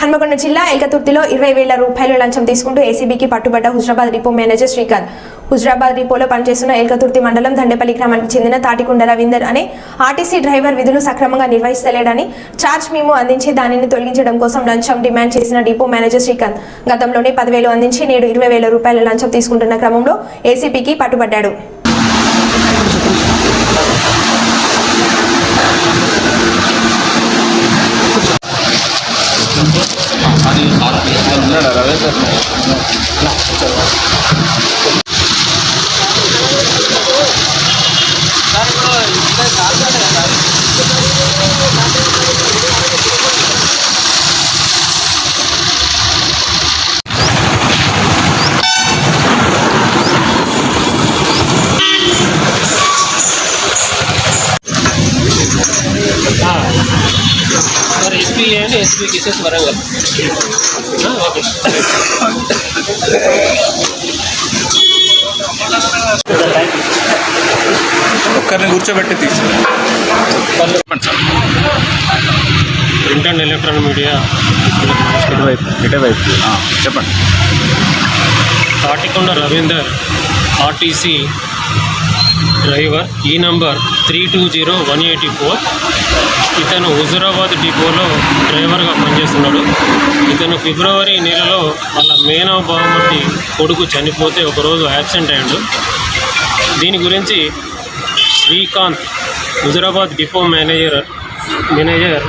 హన్మకొండ జిల్లా ఎల్కతుర్తిలో 20,000 రూపాయల లంచం తీసుకుంటూ ఏసీబీకి పట్టుబడ్డ హుజరాబాద్ డిపో మేనేజర్ శ్రీకాంత్. హుజరాబాద్ డిపోలో పనిచేస్తున్న ఎల్కతుర్తి మండలం దండేపల్లి గ్రామానికి చెందిన తాటికొండ రవీందర్ అనే ఆర్టీసీ డ్రైవర్ విధులు సక్రమంగా నిర్వహిస్తలేడని ఛార్జ్ మేము అందించి దానిని తొలగించడం కోసం లంచం డిమాండ్ చేసిన డిపో మేనేజర్ శ్రీకాంత్ గతంలోనే 10,000 అందించి నేడు 20,000 రూపాయల లంచం తీసుకుంటున్న క్రమంలో ఏసీబీకి పట్టుబడ్డాడు. सर एसपी लेंगे एसपी केसेस वरंगल ओके ఒక్కరిని కూర్చోబెట్టి తీసి ప్రింట్ అండ్ ఎలక్ట్రానిక్ మీడియా చెప్పండి. తాటికొండ రవీందర్ ఆర్టీసీ డ్రైవర్ ఈ నంబర్ 320184. ఇతను హుజరాబాద్ డిపోలో డ్రైవర్గా పనిచేస్తున్నాడు. ఇతను ఫిబ్రవరి నెలలో వాళ్ళ మేనవ బావమర్ది కొడుకు చనిపోతే ఒకరోజు యాబ్సెంట్ అయ్యాడు. దీని గురించి శ్రీకాంత్ హుజరాబాద్ డిపో మేనేజర్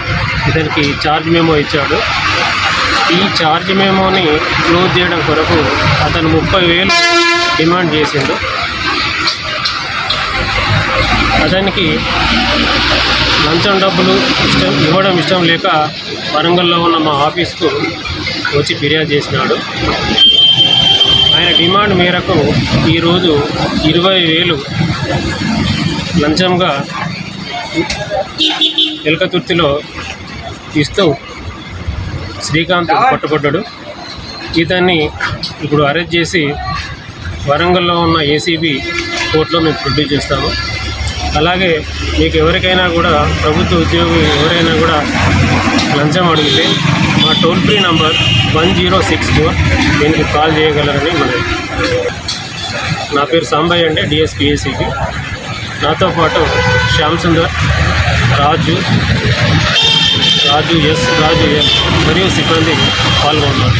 ఇతనికి ఛార్జ్ మెమో ఇచ్చాడు. ఈ ఛార్జ్ మెమోని క్లోజ్ చేయడం కొరకు అతను 30,000 డిమాండ్ చేసిండు. అతనికి లంచం డబ్బులు ఇవ్వడం ఇష్టం లేక వరంగల్లో ఉన్న మా ఆఫీస్కు వచ్చి ఫిర్యాదు చేసినాడు. ఆయన డిమాండ్ మేరకు ఈరోజు 20,000 లంచంగా ఎల్కతుర్తిలో ఇస్తూ శ్రీకాంత్ పట్టుబడ్డాడు. ఇతన్ని ఇప్పుడు అరెస్ట్ చేసి వరంగల్లో ఉన్న ఏసీబీ కోర్టులో మేము ప్రొడ్యూస్ చేస్తాము. అలాగే మీకు ఎవరికైనా కూడా ప్రభుత్వ ఉద్యోగి ఎవరైనా కూడా లంచం అడిగితే మా టోల్ ఫ్రీ నంబర్ 1064 దీనికి కాల్ చేయగలరని మనకి. నా పేరు సాంబయ్య అండి, డిఎస్పీ ఏసీబీ. నాతో పాటు శ్యామ్ సుందర్, రాజు ఎస్ మరియు సిబ్బంది పాల్గొన్నారు.